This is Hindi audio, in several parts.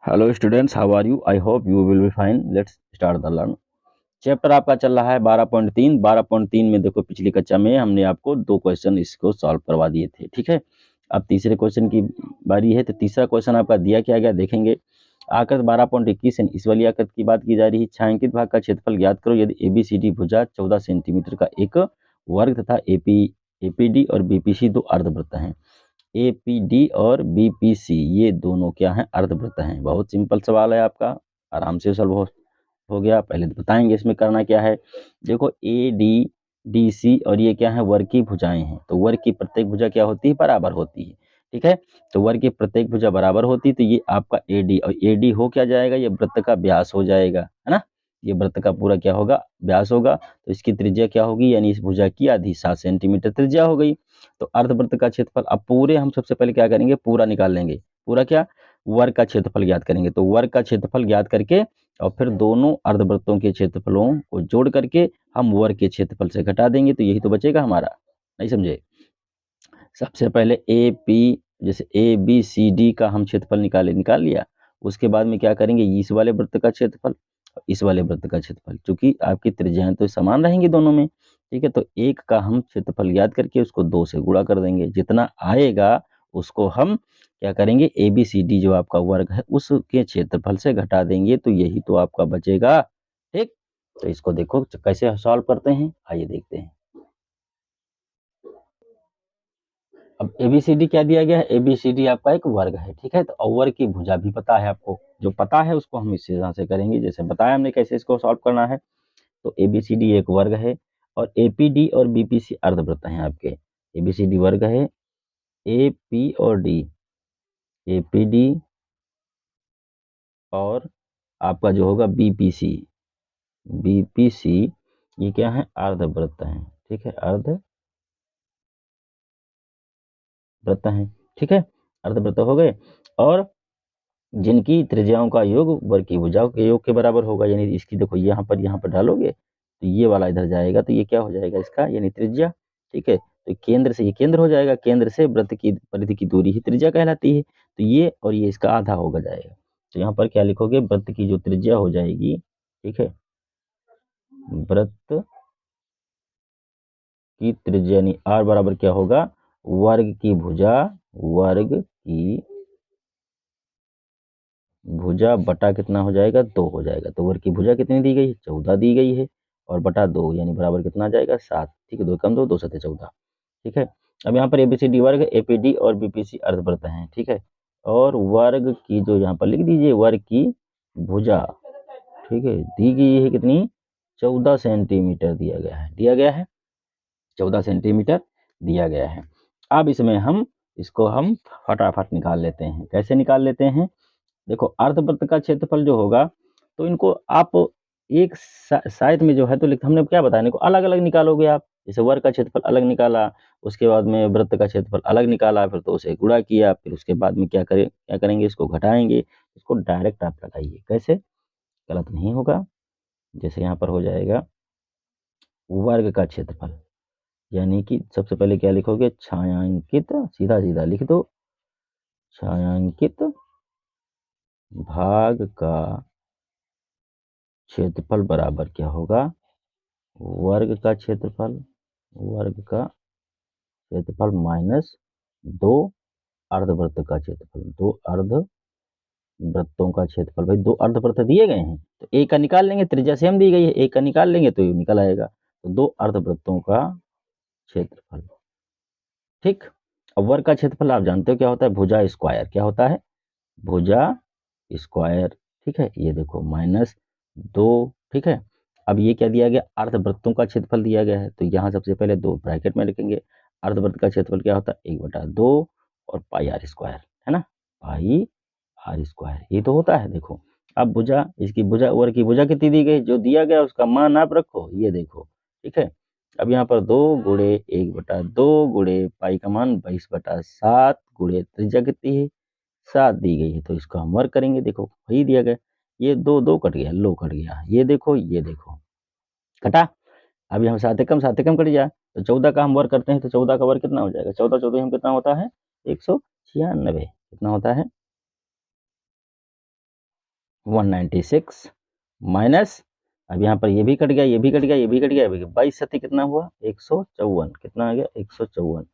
Hello students, how are you? I hope you will be fine. Let's start the learn. Chapter आपका चल रहा है 12.3। 12.3 में देखो, पिछली कक्षा में हमने आपको 2 क्वेश्चन इसको सॉल्व करवा दिए थे, ठीक है। अब तीसरे क्वेश्चन की बारी है, तो तीसरा क्वेश्चन आपका दिया क्या गया देखेंगे। आकृति 12.21 इस वाली आकृति की बात की जा रही है। छायांकित भाग का क्षेत्रफल ज्ञात करो यदि ABCD भुजा 14 सेंटीमीटर का एक वर्ग तथा APD और BPC दो अर्धवृत्त हैं। APD और BPC ये दोनों क्या हैं? अर्धवृत्त हैं। बहुत सिंपल सवाल है आपका, आराम से सॉल्व हो गया। पहले तो बताएंगे इसमें करना क्या है। देखो ADDC और ये क्या है? वर्ग की भुजाएं हैं। तो वर्ग की प्रत्येक भुजा क्या होती है? बराबर होती है, ठीक है। तो वर्ग की प्रत्येक भुजा बराबर होती है, तो ये आपका AD और AD हो क्या जाएगा? ये वृत्त का व्यास हो जाएगा, है ना। ये वृत्त का पूरा क्या होगा? व्यास होगा। तो इसकी त्रिज्या क्या होगी? यानी इस भुजा की आधी 7 सेंटीमीटर त्रिज्या हो गई। तो अर्धवृत्त का क्षेत्रफल, अब पूरे हम सबसे पहले क्या करेंगे? पूरा निकाल लेंगे। पूरा क्या? वर्ग का क्षेत्रफल ज्ञात करेंगे। तो वर्ग का क्षेत्रफल ज्ञात करके और फिर दोनों अर्धवृत्तों के क्षेत्रफलों को जोड़ करके हम वर्ग के क्षेत्रफल से घटा देंगे, तो यही तो बचेगा हमारा। नहीं समझे? सबसे पहले जैसे ABCD का हम क्षेत्रफल निकाल लिया। उसके बाद में क्या करेंगे? इस वाले वृत्त का क्षेत्रफल, इस वाले वृत्त का क्षेत्रफल, क्योंकि आपकी त्रिज्याएं तो समान रहेंगी दोनों में, ठीक है। तो एक का हम क्षेत्रफल ज्ञात करके उसको 2 से गुणा कर देंगे। जितना आएगा उसको हम क्या करेंगे? ABCD जो आपका वर्ग है उसके क्षेत्रफल से घटा देंगे, तो यही तो आपका बचेगा, ठीक। तो इसको देखो कैसे सॉल्व करते हैं, आइए देखते हैं। अब ABCD क्या दिया गया है? ABCD आपका एक वर्ग है, ठीक है। तो वर्ग की भुजा भी पता है आपको, जो पता है उसको हम इस तरह से करेंगे जैसे बताया हमने कैसे इसको सॉल्व करना है। तो ABCD एक वर्ग है और APD और BPC अर्धवृत्त हैं आपके। ABCD वर्ग है, AP और D, APD और आपका जो होगा BPC ये क्या है? अर्धवृत्त हैं, ठीक है। अर्धवृत्त हैं, ठीक है। अर्धवृत्त हो गए और जिनकी त्रिज्याओं का योग वर्ग की भुजाओं के योग के बराबर होगा। यानी इसकी देखो यहाँ पर डालोगे तो ये वाला इधर जाएगा, तो ये क्या हो जाएगा? इसका यानी त्रिज्या, ठीक है। तो केंद्र से ये केंद्र हो जाएगा, केंद्र से वृत्त की परिधि की दूरी ही त्रिज्या कहलाती है। तो ये और ये इसका आधा होगा जाएगा। तो यहाँ पर क्या लिखोगे? वृत्त की जो त्रिज्या हो जाएगी, ठीक है, वृत्त की त्रिज्या यानी R बराबर क्या होगा? वर्ग की भुजा बटा कितना हो जाएगा? 2 हो जाएगा। तो वर्ग की भुजा कितनी दी गई है? 14 दी गई है और बटा 2 यानी बराबर कितना आ जाएगा? 7, ठीक है। 2 कम 2 7 14, ठीक है। अब यहाँ पर ABCD वर्ग, APD और BPC अर्धवृत्त हैं, ठीक है। और वर्ग की जो यहाँ पर लिख दीजिए वर्ग की भुजा, ठीक है, दी गई है कितनी? 14 सेंटीमीटर दिया गया है 14 सेंटीमीटर दिया गया है। अब इसको हम फटाफट निकाल लेते हैं। कैसे निकाल लेते हैं? देखो अर्धवृत्त का क्षेत्रफल जो होगा, तो इनको आप एक साइड में जो है तो हमने क्या बताया, इनको अलग अलग निकालोगे आप। जैसे वर्ग का क्षेत्रफल अलग निकाला, उसके बाद में वृत्त का क्षेत्रफल अलग निकाला, फिर तो उसे गुणा किया, फिर उसके बाद में क्या करेंगे? इसको घटाएंगे। इसको डायरेक्ट आप लगाइए। कैसे? गलत नहीं होगा। जैसे यहाँ पर हो जाएगा वर्ग का क्षेत्रफल, यानी कि सबसे पहले क्या लिखोगे? छायांकित, सीधा सीधा लिख दो, छायांकित भाग का क्षेत्रफल बराबर क्या होगा? वर्ग का क्षेत्रफल माइनस 2 अर्धवृत्त का क्षेत्रफल। 2 अर्धवृत्तों का क्षेत्रफल, भाई 2 अर्धवृत्त दिए गए हैं तो एक का निकाल लेंगे, त्रिज्या सेम दी गई है, एक का निकाल लेंगे तो ये निकल आएगा। तो 2 अर्धवृत्तों का क्षेत्रफल, ठीक। अब वर्ग का क्षेत्रफल आप जानते हो क्या होता है? भुजा स्क्वायर। क्या होता है? भुजा स्क्वायर, ठीक है। ये देखो -2, ठीक है। अब ये क्या दिया गया? अर्धवृत्तों का क्षेत्रफल दिया गया है, तो यहाँ सबसे पहले 2 ब्रैकेट में लिखेंगे। अर्धवृत्त का क्षेत्रफल क्या होता है? 1/2 और पाई आर स्क्वायर, है ना, पाई आर स्क्वायर, ये तो होता है। देखो अब भुजा, इसकी भुजा वर्ग की भुजा कितनी दी गई? जो दिया गया उसका मान आप रखो, ये देखो, ठीक है। अब यहाँ पर 2 गुणे 1/2 गुणे पाई का मान 22/7 गुणे त्रिज्या कितनी है? 7 दी गई है, तो इसको हम वर्ग करेंगे। देखो वही दिया गया, ये 2 2 कट गया, लो कट गया, ये देखो कटा। अब हम सात कम कट गया, तो 14 का हम वर्ग करते हैं, तो 14 का वर्ग कितना हो जाएगा? 14 14 हम कितना होता है? 196। कितना होता है? 196 माइनस, अब यहाँ पर ये भी कट गया, ये भी कट गया, ये भी कट गया, ये भी 22 सत्ती कितना हुआ 154, कितना आ गया 154,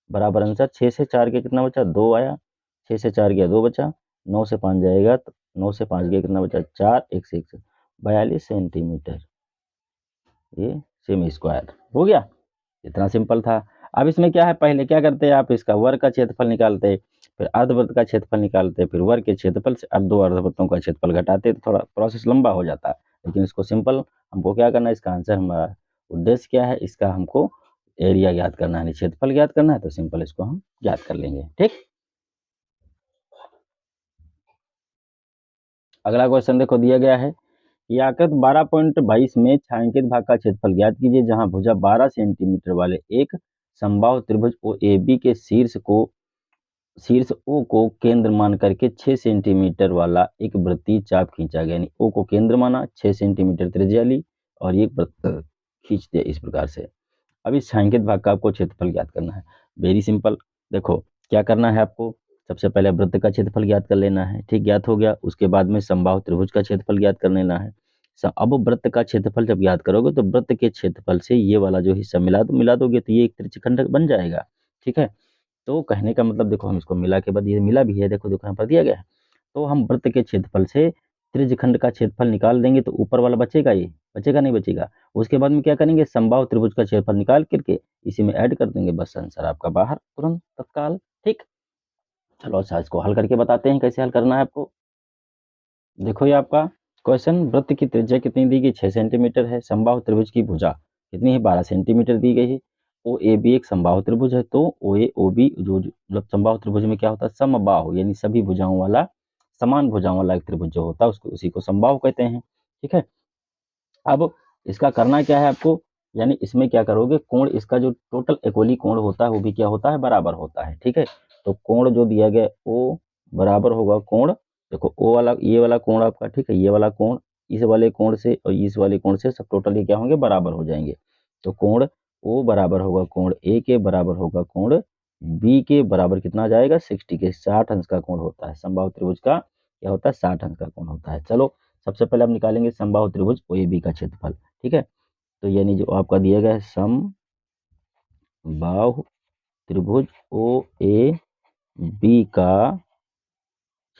बराबर आंसर 6 से 4 के कितना बचा 2 आया, 6 से 4 गया 2 बचा, 9 से 5 जाएगा तो 9 से 5 गया कितना बचा 4, 1 से 1 से 42 सेंटीमीटर, ये सेमी स्क्वायर हो गया। इतना सिंपल था। अब इसमें क्या है, पहले क्या करते हैं आप इसका वर्ग का क्षेत्रफल निकालते, फिर अर्धवृत्त का क्षेत्रफल निकालते, फिर वर्ग के क्षेत्रफल से अब दो अर्धवृत्तों का क्षेत्रफल घटाते, तो थोड़ा प्रोसेस लंबा हो जाता है। लेकिन इसको सिंपल हमको क्या करना है, इसका आंसर हमारा उद्देश्य क्या है, इसका हमको एरिया ज्ञात करना है, क्षेत्रफल ज्ञात करना है, तो सिंपल इसको हम ज्ञात कर लेंगे। ठीक, अगला क्वेश्चन देखो दिया गया है कि आकृति 12.22 में छायांकित भाग का क्षेत्रफल ज्ञात कीजिए, जहां भुजा 12 सेंटीमीटर वाले एक समबाहु त्रिभुज OAB के शीर्ष O को केंद्र मान करके 6 सेंटीमीटर वाला एक वृत्तीय चाप खींचा गया, यानी O को केंद्र माना, 6 सेंटीमीटर त्रिज्या ली और ये वृत्त खींच दिया इस प्रकार से। अब इस छायांकित भाग का आपको क्षेत्रफल ज्ञात करना है। वेरी सिंपल, देखो क्या करना है आपको, सबसे पहले वृत्त का क्षेत्रफल ज्ञात कर लेना है। ठीक, ज्ञात हो गया, उसके बाद में समबाहु त्रिभुज का क्षेत्रफल ज्ञात कर लेना है। अब वृत्त का क्षेत्रफल जब ज्ञात करोगे तो वृत्त के क्षेत्रफल से ये वाला जो हिस्सा मिला दोगे तो ये एक त्रिज्यखंड बन जाएगा। ठीक है, तो कहने का मतलब देखो हम इसको मिला के बाद ये मिला भी है, देखो यहाँ पर दिया गया है, तो हम वृत्त के क्षेत्रफल से त्रिज्यखंड का क्षेत्रफल निकाल देंगे तो ऊपर वाला बचेगा, ये बचेगा नहीं बचेगा। उसके बाद में क्या करेंगे, समबाहु त्रिभुज का क्षेत्रफल निकाल करके इसी में ऐड कर देंगे, बस आंसर आपका बाहर तुरंत तत्काल। ठीक, चलो अच्छा इसको हल करके बताते हैं कैसे हल करना है आपको। देखो ये आपका क्वेश्चन, वृत्त की त्रिज्या कितनी दी गई 6 सेंटीमीटर है, समबाहु त्रिभुज की भुजा कितनी है 12 सेंटीमीटर दी गई है, ओ ए बी एक समबाहु त्रिभुज है, तो ओ ए ओ बी जो मतलब समबाहु त्रिभुज में क्या होता है समबाहु, यानी सभी भुजाओं वाला, समान भुजाओं वाला एक त्रिभुज जो होता है उसको उसी को समबाहु कहते हैं। ठीक है, अब इसका करना क्या है आपको, यानी इसमें क्या करोगे, कोण इसका जो टोटल एकोली कोण होता है वो भी क्या होता है बराबर होता है। ठीक है, तो कोण जो दिया गया ओ बराबर होगा कोण, देखो ओ वाला ये वाला कोण आपका, ठीक है, ये वाला कोण इस वाले कोण से और इस वाले कोण से सब टोटल ये क्या होंगे बराबर हो जाएंगे। तो कोण ओ बराबर होगा कोण ए के बराबर होगा कोण बी के बराबर कितना आ जाएगा 60 के, 60 अंश का कोण होता है समबाहु त्रिभुज का, क्या होता है 60 अंश का कोण होता है। चलो सबसे पहले हम निकालेंगे समबाहु त्रिभुज OAB का क्षेत्रफल। ठीक है, तो यानी जो आपका दिया गया है समबाहु त्रिभुज OAB का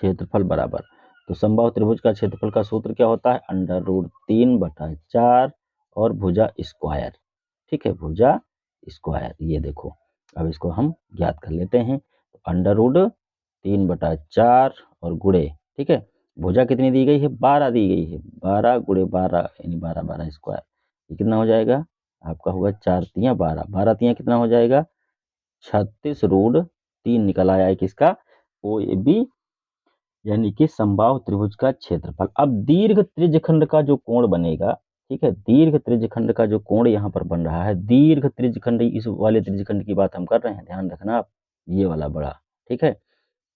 क्षेत्रफल बराबर, तो समबाहु त्रिभुज का क्षेत्रफल का सूत्र क्या होता है √3/4 और भुजा स्क्वायर। ठीक है, भुजा स्क्वायर, ये देखो अब इसको हम ज्ञात कर लेते हैं, तो √3/4 और गुणे, ठीक है, भुजा कितनी दी गई है 12 दी गई है, 12 गुणे 12 यानी 12 12 स्क्वायर, ये कितना हो जाएगा आपका होगा 4 तियाँ 12, 12 तियाँ कितना हो जाएगा 36√3 निकल आया है किसका OAB यानी कि समबाहु त्रिभुज का क्षेत्रफल। अब दीर्घ त्रिज्यखंड का जो कोण बनेगा, ठीक है, दीर्घ त्रिज्यखंड का जो कोण यहाँ पर बन रहा है, दीर्घ त्रिज्यखंड इस वाले त्रिज्यखंड की बात हम कर रहे हैं, ध्यान रखना आप, ये वाला बड़ा। ठीक है,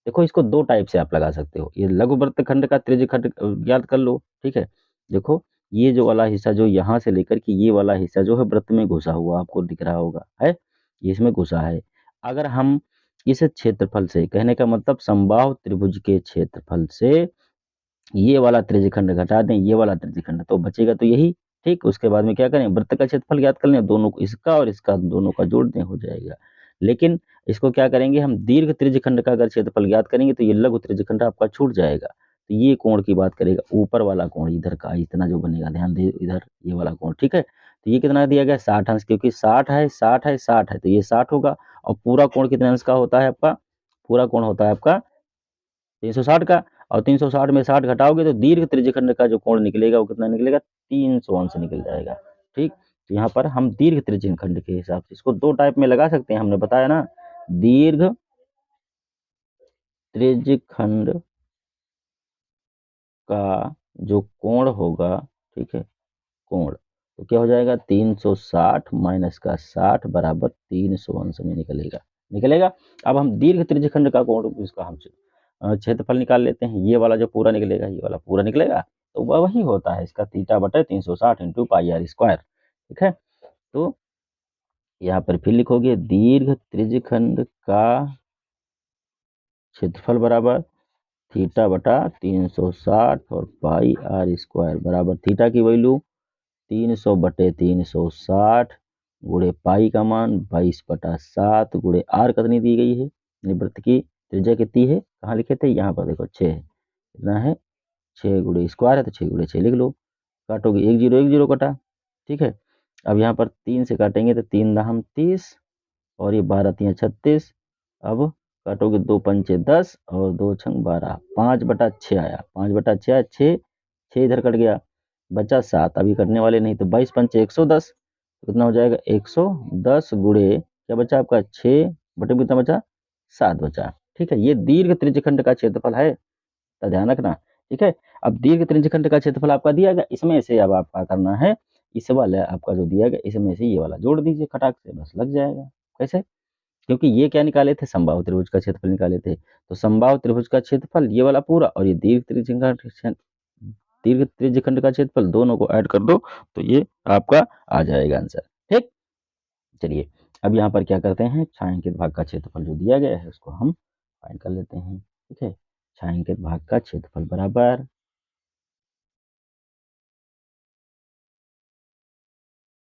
देखो इसको दो टाइप से आप लगा सकते हो, ये लघु वृत्तखंड का त्रिज्यखंड ज्ञात कर लो। ठीक है, देखो ये जो वाला हिस्सा जो यहाँ से लेकर के ये वाला हिस्सा जो है वृत्त में घुसा हुआ आपको दिख रहा होगा, है ये इसमें घुसा है। अगर हम इस क्षेत्रफल से, कहने का मतलब समबाहु त्रिभुज के क्षेत्रफल से ये वाला त्रिज्यखंड घटा दें, ये वाला त्रिज्यखंड तो बचेगा तो यही। ठीक, उसके बाद में क्या करें, वृत्त का क्षेत्रफल ज्ञात कर लें, दोनों को इसका और इसका दोनों का जोड़ दें, हो जाएगा। लेकिन इसको क्या करेंगे हम, दीर्घ त्रिज्यखंड का अगर क्षेत्रफल ज्ञात करेंगे तो ये लघु त्रिज्यखंड आपका छूट जाएगा, तो ये कोण की बात करेगा, ऊपर वाला कोण इधर का इतना जो बनेगा, ध्यान दे इधर ये वाला कोण। ठीक है, तो ये कितना दिया गया 60 अंश, क्योंकि 60 है 60 है 60 है तो ये 60 होगा। और पूरा कोण कितने अंश का होता है आपका, पूरा कोण होता है आपका 360 का, और 360 में 60 घटाओगे तो दीर्घ त्रिज्यखंड का जो कोण निकलेगा वो कितना निकलेगा 300 अंश निकल जाएगा। ठीक, तो यहाँ पर हम दीर्घ त्रिज्यखंड के हिसाब से इसको दो टाइप में लगा सकते हैं, हमने बताया ना, दीर्घ त्रिज्यखंड का जो कोण होगा, ठीक है, कोण तो क्या हो जाएगा 360 माइनस का 60 बराबर 300 अंश में निकलेगा, निकलेगा। अब हम दीर्घ त्रिज्यखंड का कोण इसका हम क्षेत्रफल निकाल लेते हैं, ये वाला जो पूरा निकलेगा ये वाला पूरा निकलेगा, तो वह वही होता है इसका θ/360 इंटू πr स्क्वायर। ठीक है, तो यहाँ पर फिर लिखोगे दीर्घ त्रिज्यखंड का क्षेत्रफल बराबर थीटा बटा 360 और पाई आर स्क्वायर बराबर थीटा की वैल्यू 300 बटे 360 गुणे पाई का मान 22/7 गुणे आर कितनी दी गई है, वृत्त की त्रिज्या कितनी है, कहाँ लिखे थे, यहाँ पर देखो 6 है, कितना है 6 गुणे स्क्वायर है तो 6 गुणे 6 लिख लो, काटोगे 1 0 1 0 कटा, ठीक है। अब यहाँ पर 3 से काटेंगे तो 3 दाहम 30 और ये 12 3 36, अब काटोगे 2 पंचे 10 और 2 छंग 12, 5/6 आया, 5/6 आया, 6 इधर कट गया, बचा 7, अभी कटने वाले नहीं तो 22 पंचे 110, कितना हो जाएगा 110 गुणे क्या बचा आपका 6 बटे कितना बचा 7 बचा, ठीक है। ये दीर्घ त्रिज्यखंड का क्षेत्रफल है, तो ध्यान रखना, ठीक है। अब दीर्घ त्रिज्यखंड का क्षेत्रफल आपका दिया गया, इसमें से अब आपका करना है, इस वाला आपका जो दिया गया इसमें से ये वाला जोड़ दीजिए खटाक से, बस लग जाएगा। कैसे, क्योंकि ये क्या निकाले थे, समबाहु त्रिभुज का क्षेत्रफल निकाले थे, तो समबाहु त्रिभुज का क्षेत्रफल ये वाला पूरा और ये दीर्घ त्रिज्यखंड का क्षेत्रफल दोनों को ऐड कर दो तो ये आपका आ जाएगा आंसर, ठीक। चलिए अब यहाँ पर क्या करते हैं, छायांकित भाग का क्षेत्रफल जो दिया गया है उसको हम फाइंड कर लेते हैं, ठीक है। छायांकित भाग का क्षेत्रफल बराबर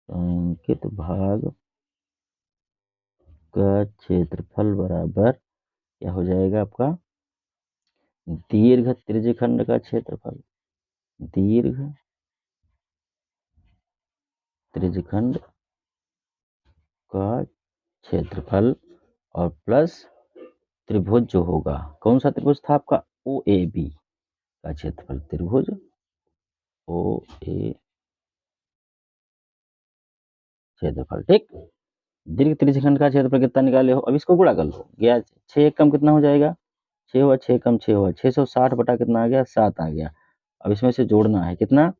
छायांकित भाग का क्षेत्रफल बराबर क्या हो जाएगा आपका दीर्घ त्रिज्यखंड का क्षेत्रफल, दीर्घ त्रिज्यखंड का क्षेत्रफल और प्लस त्रिभुज जो होगा, कौन सा त्रिभुज था आपका ओ ए बी का क्षेत्रफल, त्रिभुज ओ ए क्षेत्रफल, ठीक। दीर्घ त्रिज्यखंड का क्षेत्रफल कितना निकाले हो, अब इसको गुणा कर लो, गया 6 कम कितना हो जाएगा 6 हुआ, 6 कम 6 हुआ, 660 बटा कितना आ गया 7 आ गया। अब इसमें से जोड़ना है कितना,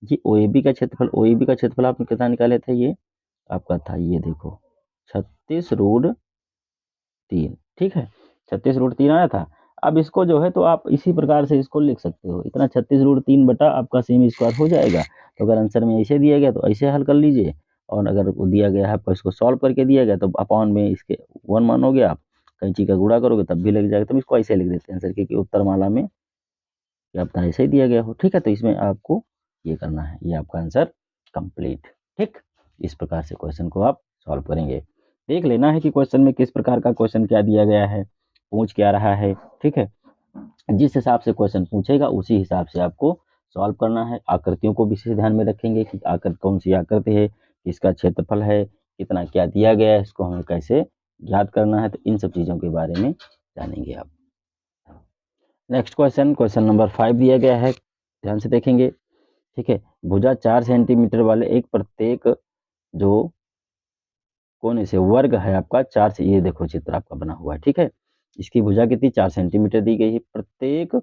ये ओ ए बी का क्षेत्रफल, ओ ए बी का क्षेत्रफल आपने कितना निकाले थे, ये आपका था ये देखो 36√3, ठीक है 36√3 आया था। अब इसको जो है तो आप इसी प्रकार से इसको लिख सकते हो, इतना 36√3 बटा आपका सेमी स्क्वायर हो जाएगा। तो अगर आंसर में ऐसे दिया गया तो ऐसे हल कर लीजिए, और अगर वो दिया गया है आपको इसको सॉल्व करके दिया गया तो अपॉन में इसके 1 मानोगे आप, कैंची का गुणा करोगे तब भी लग जाएगा, तो इसको ऐसे लिख देते हैं आंसर, क्योंकि उत्तर माला में आपका ऐसे ही दिया गया हो, ठीक है। तो इसमें आपको ये करना है, ये आपका आंसर कंप्लीट, ठीक। इस प्रकार से क्वेश्चन को आप सॉल्व करेंगे, देख लेना है कि क्वेश्चन में किस प्रकार का क्वेश्चन क्या दिया गया है, पूछ क्या रहा है, ठीक है। जिस हिसाब से क्वेश्चन पूछेगा उसी हिसाब से आपको सॉल्व करना है। आकृतियों को विशेष ध्यान में रखेंगे कि आकृति कौन सी आकृति है, किसका क्षेत्रफल है, कितना क्या दिया गया है, इसको हमें कैसे ज्ञात करना है, तो इन सब चीज़ों के बारे में जानेंगे आप। नेक्स्ट क्वेश्चन, क्वेश्चन नंबर 5 दिया गया है, ध्यान से देखेंगे, ठीक है। भुजा 4 सेंटीमीटर वाले एक प्रत्येक जो कोने से वर्ग है आपका 4 से, ये देखो चित्र आपका बना हुआ है, ठीक है। इसकी भुजा कितनी 4 सेंटीमीटर दी गई है, प्रत्येक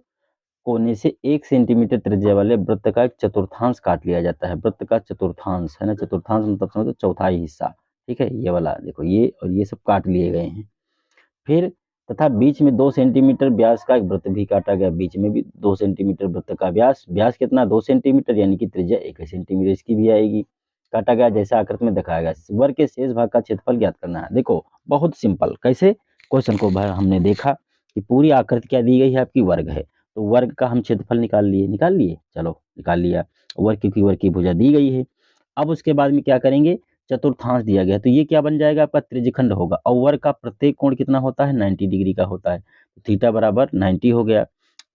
कोने से 1 सेंटीमीटर त्रिज्या वाले वृत्त का एक चतुर्थांश काट लिया जाता है, वृत्त का चतुर्थांश है ना, चतुर्थांश मतलब समझो चौथाई हिस्सा, ठीक है। ये वाला देखो ये और ये सब काट लिए गए हैं, फिर तथा बीच में 2 सेंटीमीटर व्यास का एक वृत्त भी काटा गया, बीच में भी 2 सेंटीमीटर वृत्त का व्यास, व्यास कितना 2 सेंटीमीटर यानी कि त्रिज्या 1 सेंटीमीटर इसकी भी आएगी, काटा गया जैसा आकृति में दिखाया गया। वर्ग के शेष भाग का क्षेत्रफल ज्ञात करना है। देखो बहुत सिंपल, कैसे क्वेश्चन को हमने देखा कि पूरी आकृति क्या दी गई है आपकी वर्ग है, तो वर्ग का हम क्षेत्रफल निकाल लिए, चलो निकाल लिया, वर्ग क्योंकि वर्ग की भुजा दी गई है। अब उसके बाद में क्या करेंगे, चतुर्थांश दिया गया तो ये क्या बन जाएगा आपका त्रिज्यखंड होगा, और वर्ग का प्रत्येक कोण कितना होता है 90 डिग्री का होता है, तो थीटा बराबर 90 हो गया।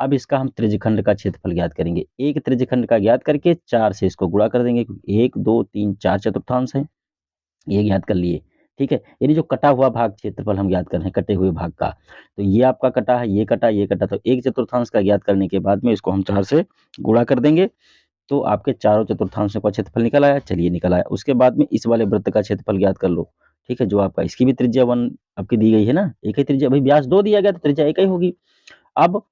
अब इसका हम त्रिज्यखंड का क्षेत्रफल ज्ञात करेंगे, एक त्रिज्यखंड का ज्ञात करके 4 से इसको गुणा कर देंगे, 1 2 3 4 चतुर्थांश है, ये ज्ञात कर लिए, ठीक है। यानी जो कटा हुआ भाग क्षेत्रफल हम ज्ञात कर रहे हैं, कटे हुए भाग का, तो ये आपका कटा है, ये कटा, तो एक चतुर्थांश का ज्ञात करने के बाद में इसको हम 4 से गुणा कर देंगे, तो आपके चारों चतुर्थांशों का क्षेत्रफल निकल आया, चलिए निकल आया। उसके बाद में इस वाले वृत्त का क्षेत्रफल ज्ञात कर लो, ठीक है, जो आपका इसकी भी त्रिज्या 1 आपकी दी गई है ना, एक ही त्रिज्या, भाई व्यास 2 दिया गया तो त्रिज्या एक ही होगी। अब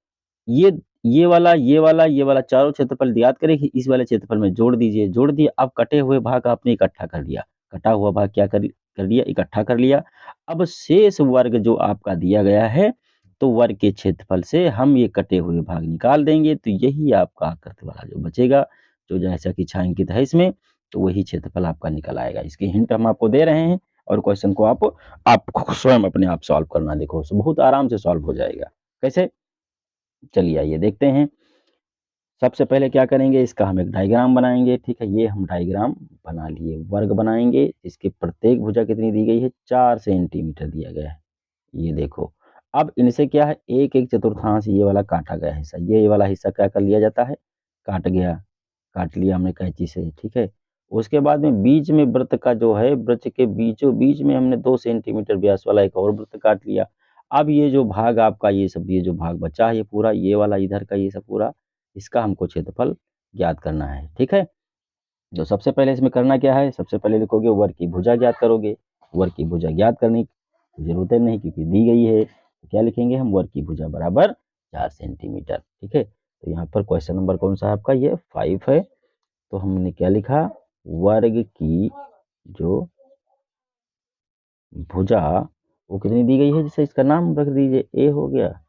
ये ये वाला चारों क्षेत्रफल ज्ञात करेगी, इस वाले क्षेत्रफल में जोड़ दीजिए, जोड़ दिए। अब कटे हुए भाग आपने इकट्ठा कर लिया, कटा हुआ भाग क्या कर लिया, इकट्ठा कर लिया। अब शेष वर्ग जो आपका दिया गया है, तो वर्ग के क्षेत्रफल से हम ये कटे हुए भाग निकाल देंगे, तो यही आपका आकृति वाला जो बचेगा, जो जैसा कि छायांकित है इसमें, तो वही क्षेत्रफल आपका निकल आएगा। इसकी हिंट हम आपको दे रहे हैं, और क्वेश्चन को आप स्वयं अपने आप सॉल्व करना, देखो बहुत आराम से सॉल्व हो जाएगा। कैसे, चलिए आइए देखते हैं। सबसे पहले क्या करेंगे, इसका हम एक डायग्राम बनाएंगे। ठीक है, ये हम डायग्राम बना लिए। वर्ग बनाएंगे, इसकी प्रत्येक भुजा कितनी दी गई है, 4 सेंटीमीटर दिया गया है। ये देखो, अब इनसे क्या है, एक एक चतुर्थांश ये वाला काटा गया हिस्सा, ये वाला हिस्सा क्या कर लिया जाता है, काट गया, काट लिया हमने कैंची से। ठीक है, उसके बाद में बीच में वृत्त का जो है, वृत्त के बीचों बीच में हमने 2 सेंटीमीटर व्यास वाला एक और वृत्त काट लिया। अब ये जो भाग आपका, ये सब ये जो भाग बचा है, ये पूरा ये वाला इधर का ये सब पूरा, इसका हमको क्षेत्रफल ज्ञात करना है। ठीक है, तो सबसे पहले इसमें करना क्या है, सबसे पहले लिखोगे वर्ग की भुजा ज्ञात करोगे। वर्ग की भुजा ज्ञात करने की जरूरत है नहीं, क्योंकि दी गई है। तो क्या लिखेंगे हम, वर्ग की भुजा बराबर 4 सेंटीमीटर। ठीक है, तो यहाँ पर क्वेश्चन नंबर कौन सा है आपका, ये 5 है। तो हमने क्या लिखा, वर्ग की जो भुजा वो कितनी दी गई है, जैसे इसका नाम रख दीजिए, ए हो गया,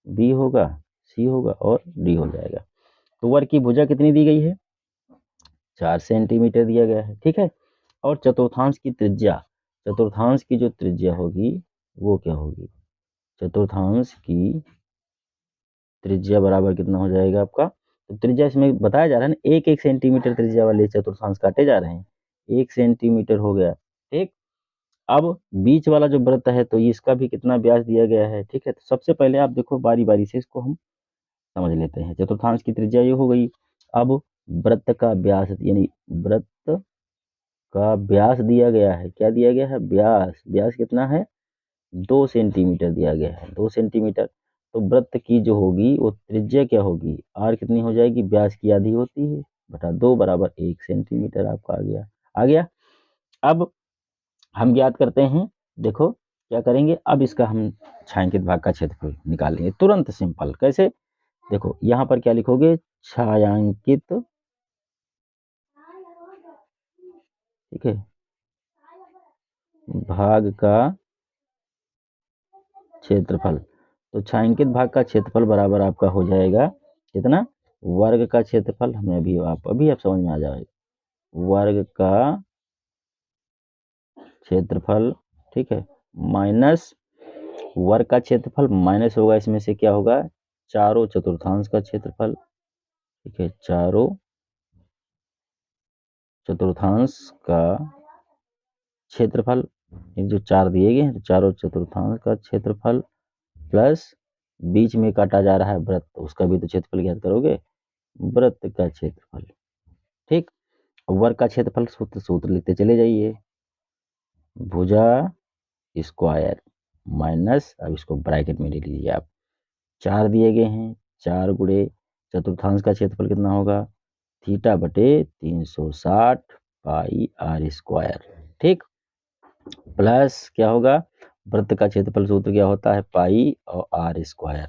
बी होगा, सी होगा और डी हो जाएगा। तो वर्ग की भुजा कितनी दी गई है, 4 सेंटीमीटर दिया गया है। ठीक है, और चतुर्थांश की त्रिज्या, चतुर्थांश की जो त्रिज्या होगी वो क्या होगी, चतुर्थांश की त्रिज्या बराबर कितना हो जाएगा आपका, तो त्रिज्या इसमें बताया जा रहा है ना, 1-1 सेंटीमीटर त्रिज्या वाले चतुर्थांश काटे जा रहे हैं, 1 सेंटीमीटर हो गया। ठीक, अब बीच वाला जो वृत्त है तो इसका भी कितना व्यास दिया गया है। ठीक है, तो सबसे पहले आप देखो, बारी बारी से इसको हम समझ लेते हैं। चतुर्थांश की त्रिज्या ये हो गई। अब वृत्त का व्यास, यानी वृत्त का व्यास दिया गया है, क्या दिया गया है, व्यास, व्यास कितना है, 2 सेंटीमीटर दिया गया है, 2 सेंटीमीटर। तो वृत्त की जो होगी वो त्रिज्या क्या होगी, आर कितनी हो जाएगी, व्यास की आधी होती है बटा 2 बराबर 1 सेंटीमीटर आपका आ गया, आ गया। अब हम ज्ञात करते हैं, देखो क्या करेंगे, अब इसका हम छायांकित भाग का क्षेत्रफल निकालेंगे तुरंत, सिंपल। कैसे, देखो यहाँ पर क्या लिखोगे, छायांकित, ठीक है, भाग का क्षेत्रफल। तो छायांकित भाग का क्षेत्रफल बराबर आपका हो जाएगा कितना, वर्ग का क्षेत्रफल, हमें अभी आप समझ में आ जाएगा, वर्ग का क्षेत्रफल, ठीक है, माइनस वर्ग का क्षेत्रफल, माइनस होगा इसमें से क्या होगा, चारों चतुर्थांश का क्षेत्रफल। ठीक है, चारों चतुर्थांश का क्षेत्रफल, ये जो 4 दिए गए हैं, तो चारों चतुर्थांश का क्षेत्रफल प्लस बीच में काटा जा रहा है वृत्त, उसका भी तो क्षेत्रफल ज्ञात करोगे, वृत्त का क्षेत्रफल। ठीक, वर्ग का क्षेत्रफल सूत्र सूत्र लिखते चले जाइए, भुजा स्क्वायर माइनस, अब इसको ब्रैकेट में ले लीजिए आप, 4 दिए गए हैं, 4 गुणे चतुर्थांश का क्षेत्रफल कितना होगा, थीटा बटे 360 पाई आर स्क्वायर। ठीक, प्लस क्या होगा, वृत्त का क्षेत्रफल सूत्र क्या होता है, पाई और आर स्क्वायर।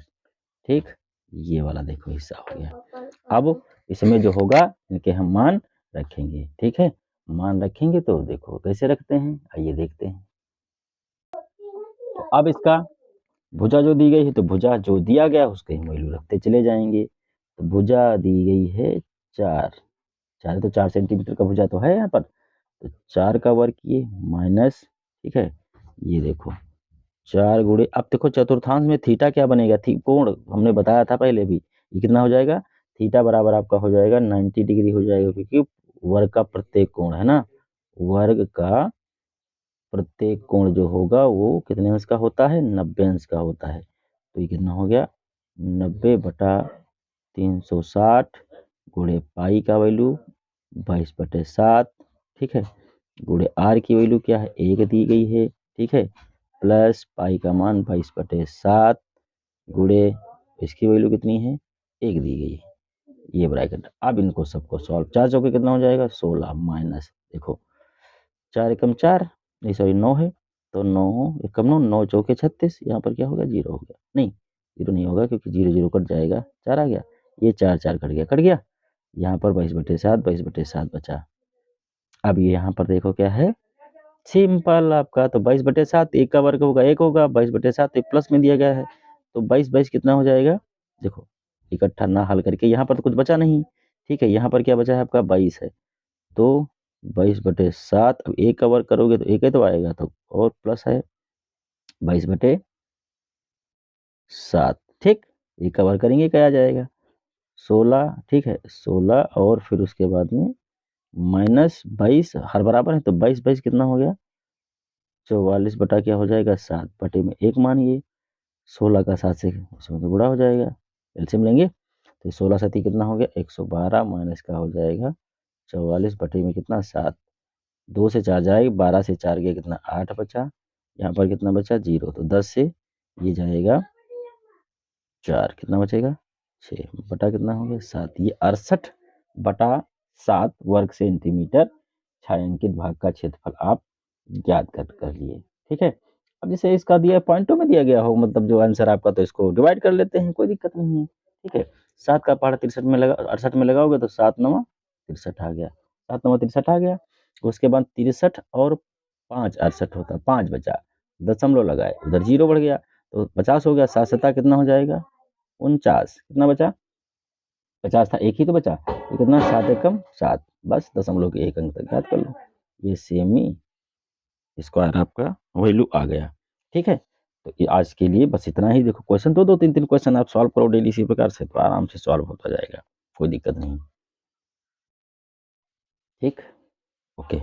ठीक, ये वाला देखो हिस्सा हो गया। अब इसमें जो होगा इनके हम मान रखेंगे। ठीक है, मान रखेंगे तो देखो कैसे रखते हैं, आइए देखते हैं। तो अब इसका भुजा जो दी गई है, तो भुजा जो दिया गया उसके हम वैल्यू रखते चले जाएंगे। तो भुजा दी गई है 4, 4 तो 4 सेंटीमीटर का भुजा तो है यहाँ पर, तो 4 का वर्ग किए माइनस, ठीक है, ये देखो 4 गुणे, अब देखो चतुर्थांश में थीटा क्या बनेगा, कोण हमने बताया था पहले भी, ये कितना हो जाएगा, थीटा बराबर आपका हो जाएगा 90 डिग्री हो जाएगा, क्योंकि वर्ग का प्रत्येक कोण है ना, वर्ग का प्रत्येक कोण जो होगा वो कितने अंश का होता है, 90 अंश का होता है। तो ये कितना हो गया, 90 बटा 360 गुणे पाई का वैल्यू 22/7, ठीक है, गुणे आर की वैल्यू क्या है, 1 दी गई है। ठीक है, प्लस पाई का मान 22/7 गुणे इसकी वैल्यू कितनी है, 1 दी गई है, ये ब्रैकेट। अब इनको सबको सॉल्व, 4 चौके कितना हो जाएगा, 16 माइनस, देखो 4 एकम 4, नहीं सॉरी 9 है, तो 9 एकम 9, 9 चौके 36, यहाँ पर क्या होगा, 0 हो गया, नहीं 0 नहीं होगा क्योंकि 0 0 कट जाएगा, 4 आ गया, ये 4 4 कट गया, कट गया, यहाँ पर 22/7, 22/7 बचा। अब ये यहाँ पर देखो क्या है, सिंपल आपका, तो 22/7, 1 का वर्ग होगा 1 होगा, 22/7 एक प्लस में दिया गया है, तो 22 कितना हो जाएगा, देखो इकट्ठा ना हल करके, यहाँ पर तो कुछ बचा नहीं। ठीक है, यहाँ पर क्या बचा है आपका 22 है, तो 22/7, अब 1 का वर्ग करोगे तो 1 ही तो आएगा, तो और प्लस है 22/7। ठीक, ये कवर करेंगे क्या आ जाएगा 16, ठीक है 16 और फिर उसके बाद में -22 हर बराबर है तो 22 कितना हो गया 44 बटा क्या हो जाएगा 7 बटे में 1 मानिए 16 का 7 से इसमें तो गुणा हो जाएगा एलसीएम लेंगे तो 16 सती कितना हो गया 112 माइनस का हो जाएगा 44 बटे में कितना 7 2 से 4 जाएगा 12 से 4 गया कितना 8 बचा यहाँ पर कितना बचा 0 तो 10 से ये जाएगा 4 कितना बचेगा 6 बटा कितना हो गया 7 ये 68 बटा 7 वर्ग सेंटीमीटर छायांकित भाग का क्षेत्रफल आप ज्ञात कर लिए ठीक है। अब जैसे इसका दिया पॉइंटों में दिया गया हो मतलब जो आंसर आपका तो इसको डिवाइड कर लेते हैं कोई दिक्कत नहीं है ठीक है। 7 का पहाड़ा 63 में लगा 68 में लगाओगे तो 7 9 63 आ गया 7 9 63 आ गया। उसके बाद 63 और 5 68 होता 5 बचा दशमलव लगाए उधर 0 बढ़ गया तो 50 हो गया 7 सता कितना हो जाएगा 49 कितना बचा 50 था एक ही तो बचा तो कितना 7 एकम 7 बस दशमलव के एक अंक तक याद कर लो ये सेमी स्क्वायर आपका वैल्यू आ गया ठीक है। तो ये आज के लिए बस इतना ही देखो क्वेश्चन दो दो तीन तीन क्वेश्चन आप सॉल्व करो डेली इसी प्रकार से तो आराम से सॉल्व होता जाएगा कोई दिक्कत नहीं ठीक ओके।